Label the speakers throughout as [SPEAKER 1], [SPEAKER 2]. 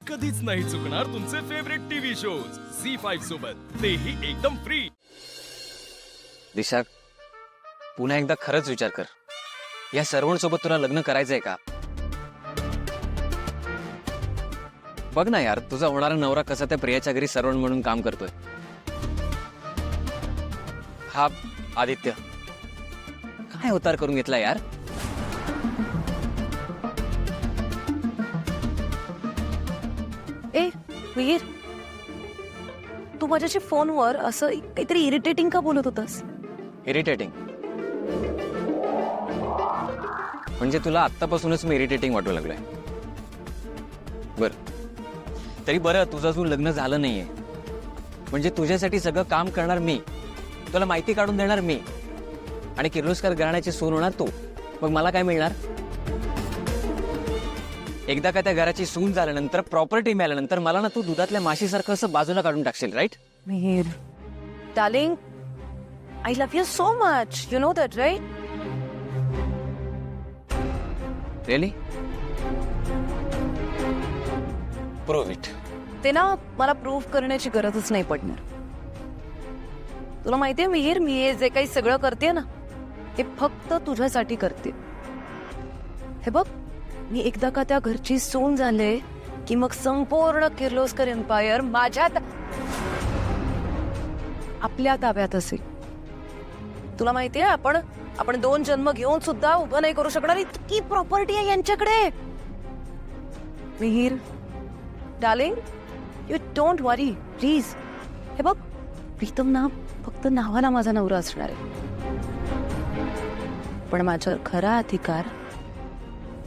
[SPEAKER 1] कधीच नाही चुकणार तुमचे फेवरेट टीव्ही शोज झी5 सोबत, तेही एकदम फ्री।
[SPEAKER 2] दिशा, पुन्हा एकदा खरंच विचार कर, या सर्वांसोबत तुला लग्न करायचंय का? बघ ना यार, तुझा होणारा नवरा कसा त्या प्रियाच्या घरी सर्वण म्हणून काम करतोय। हा आदित्य काय अवतार करून घेतला यार।
[SPEAKER 3] ए वीर, तू माझ्याशी फोनवर असं काहीतरी इरिटेटिंग का बोलत होतास?
[SPEAKER 2] इरिटेटिंग म्हणजे तुला आत्तापासूनच मी इरिटेटिंग वाटू लागलोय? बर तरी बरं, तुझं अजून लग्न झालं नाहीये म्हणजे तुझ्यासाठी सगळं काम करणार मी, तुला माहिती काढून देणार मी, आणि किर्लोस्कर घराण्याची सून होणार तू। मग मला काय मिळणार? एकदा का त्या घराची सून झाल्यानंतर, प्रॉपर्टी मिळाल्यानंतर मला ना तू दुधातल्या माशीसारखं असं बाजूला काढून टाकशील, राईट?
[SPEAKER 3] मीर darling, I love you so much, you know that right?
[SPEAKER 2] Really? Prove it.
[SPEAKER 3] ते ना मला प्रूव्ह करण्याची गरजच नाही पडणार। तुला माहितीये मिहीर, मी हे जे काही सगळं करते ना, ते फक्त तुझ्यासाठी करते। हे बघ, मी एकदा का त्या घरची सून झाले की मग संपूर्ण किर्लोस्कर एम्पायर माझ्यात, आपल्या ताब्यात असेल। तुला माहितीये, आपण 2 जन्म घेऊन सुद्धा उभं नाही करू शकणार इतकी प्रॉपर्टी आहे यांच्याकडे। Mihir darling, you don't worry please. हे बघ, प्रीतम ना फक्त नावाला माझा नवरा असणार आहे, पण माझ्यावर खरा अधिकार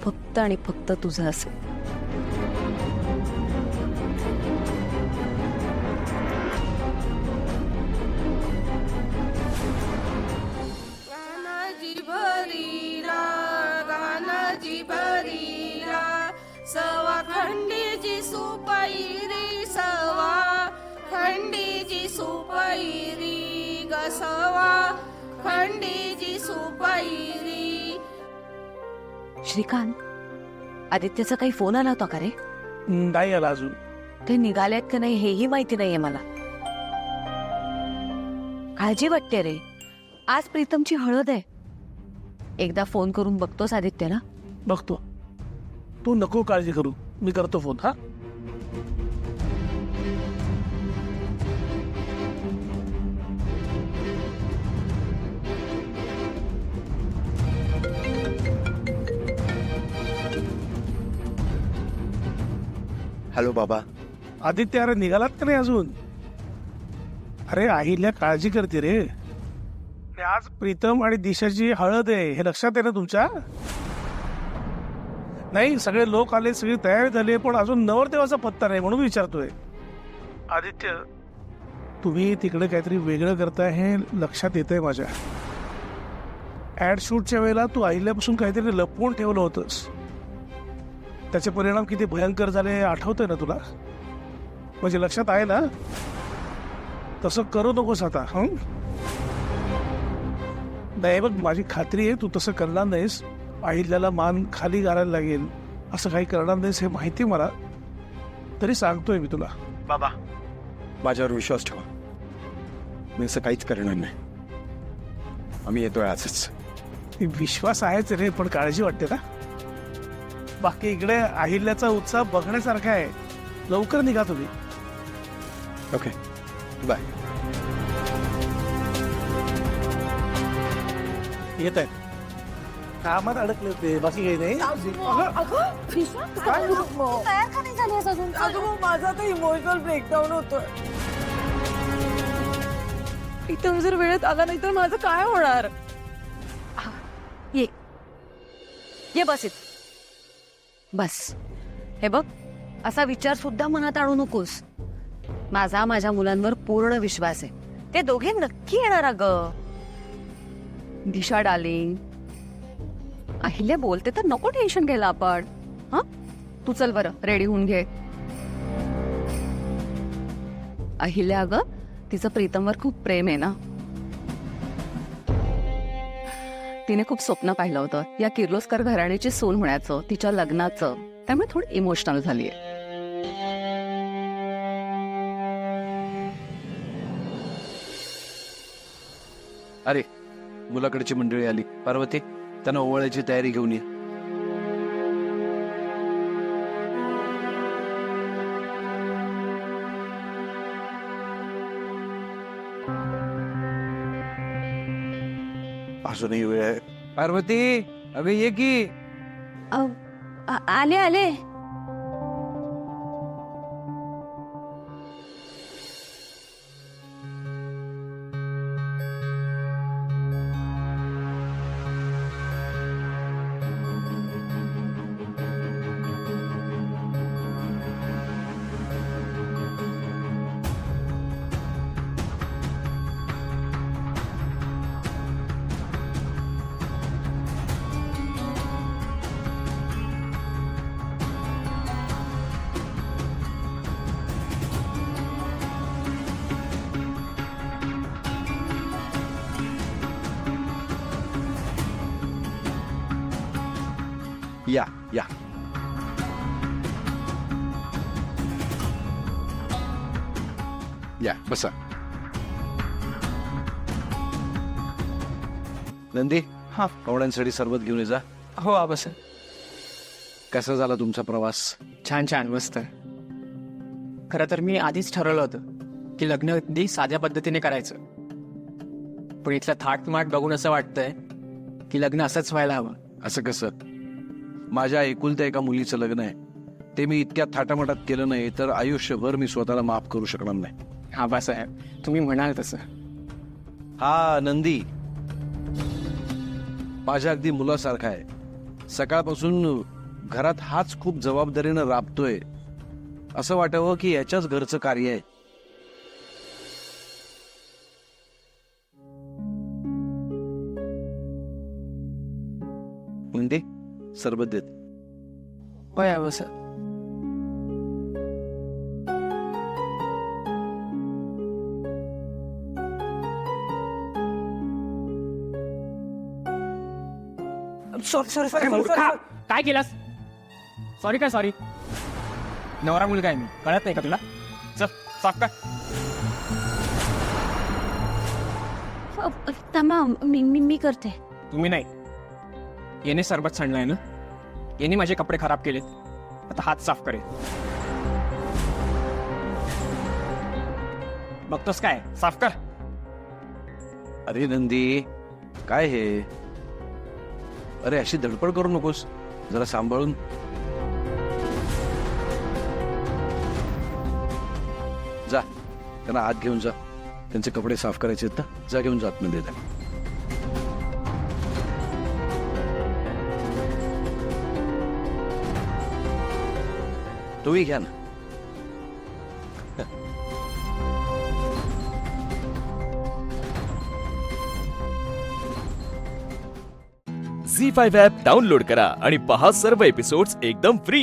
[SPEAKER 3] फक्त आणि फक्त तुझा असेल।
[SPEAKER 4] सवा खंडीची सुपायरी, सवा खंडीची सुपायरी ग, सवा खंडीची सुपायरी।
[SPEAKER 3] श्रीकांत, आदित्यचा काही फोन आला होता का रे?
[SPEAKER 5] नाही आला अजून।
[SPEAKER 3] ते निघालेत का नाही हेही माहिती नाहीये मला। काळजी वाटते रे, आज प्रीतमची हळद आहे। एकदा फोन करून बघतोस आदित्यला?
[SPEAKER 5] बघतो, तू नको काळजी करू, मी करतो फोन। हा
[SPEAKER 6] हॅलो बाबा।
[SPEAKER 5] आदित्य, अरे निघालात का नाही अजून? अरे अहिल्या काळजी करते रे, आणि आज प्रीतम आणि दिशाची हळद आहे, हे लक्षात आहे ना तुमच्या? नाही, सगळे लोक आले, सगळी तयारी झाली, पण अजून नवरदेवाचा पत्ता नाही, म्हणून विचारतोय। आदित्य, तुम्ही तिकडे काहीतरी वेगळं करताय हे लक्षात येतंय माझ्या। ऍड शूटच्या वेळेला तू अहिल्यापासून काहीतरी लपवून ठेवलं होतंस, त्याचे परिणाम किती भयंकर झाले आठवतंय ना तुला? म्हणजे लक्षात आहे ना? तसं करू नकोस आता। नाही बघ, माझी खात्री आहे तू तसं करणार नाहीस। अहिल्याला मान खाली घालायला लागेल असं काही करणार नाहीस, हे माहिती मला, तरी सांगतोय मी तुला।
[SPEAKER 6] बाबा, माझ्यावर विश्वास ठेवा, मी असं काहीच करणार नाही। आम्ही येतोय आजच।
[SPEAKER 5] विश्वास आहेच रे, पण काळजी वाटते ना। बाकी इकडे अहिल्याचा उत्साह बघण्यासारखा आहे, लवकर निघा तुम्ही।
[SPEAKER 6] Okay, bye.
[SPEAKER 5] येत आहे, कामात अडकले होते, बाकी काही नाही।
[SPEAKER 3] माझा तर इमोशनल ब्रेकडाऊन होतोय। प्रीतम जर वेळेत आला नाही तर माझं काय होणार? ये बस इथं, बस। हे बघ, असा विचार सुद्धा मनात आणू नकोस। माझ्या मुलांवर पूर्ण विश्वास आहे, ते दोघे नक्की येणार। अगं दिशा डार्लिंग, अहिल्या बोलते तर नको टेन्शन घ्यायला आपण। हा, तू चल बरं, रेडी होऊन घे। अहिल्या अगं, तिचं प्रीतमवर खूप प्रेम आहे ना। तिने खूप स्वप्न पाहिलं होतं या किर्लोस्कर घराण्याची सून होण्याचं, तिच्या लग्नाचं, त्यामुळे थोडी इमोशनल झालीये।
[SPEAKER 7] अरे मुलाकडची मंडळी आली. पार्वती, त्यांना ओवाळ्याची तयारी घेऊन ये.
[SPEAKER 6] अजूनही वेळ आहे.
[SPEAKER 7] पार्वती, अगं ये की.
[SPEAKER 3] आले आले.
[SPEAKER 7] या या. या बसा. नंदी,
[SPEAKER 5] हा.
[SPEAKER 7] पाहुण्यांसाठी सरबत घेऊन ये जा.
[SPEAKER 8] हो आबा सर.
[SPEAKER 7] कसा झाला तुमचा प्रवास?
[SPEAKER 8] छान छान मस्त. खरं तर मी आधीच ठरवलं होतं की लग्न अगदी साध्या पद्धतीने करायचं, पण इथलं थाटमाट बघून असं वाटतंय की लग्न असंच व्हायला हवं.
[SPEAKER 7] असं कसं? माझ्या एकुलत्या एका मुलीचं लग्न आहे, ते मी इतक्या थाटामाटात केलं नाही तर आयुष्यभर मी स्वतःला माफ करू शकणार नाही.
[SPEAKER 8] आबासाहेब, तुम्ही म्हणाल तसं.
[SPEAKER 7] हा नंदी माझ्या अगदी मुलासारखा आहे. सकाळपासून घरात हाच खूप जबाबदारीनं राबतोय. असं वाटावं की याच्याच घरचं कार्य आहे. नंदी, सरबत देत.
[SPEAKER 8] होय आबासाहेब. काय केलास? सॉरी काय सॉरी? नवरा मुलगा आहे मी, कळत नाही का तुला? चल साफ कर.
[SPEAKER 3] थांबा, मी करते.
[SPEAKER 8] तुम्ही नाही, याने सरबत सांडलाय ना, याने माझे कपडे खराब केलेत. आता हात साफ करेल. बघतोस काय? साफ कर.
[SPEAKER 7] अरे नंदी, काय हे? अरे अशी धडपड करू नकोस, जरा सांभाळून. जा, त्यांना आत घेऊन जा. त्यांचे कपडे साफ करायचे आहेत ना, जा घेऊन जात मध्ये. तोही घ्या ना.
[SPEAKER 1] झी 5 ॲप डाउनलोड करा आणि पहा सर्व एपिसोड्स एकदम फ्री.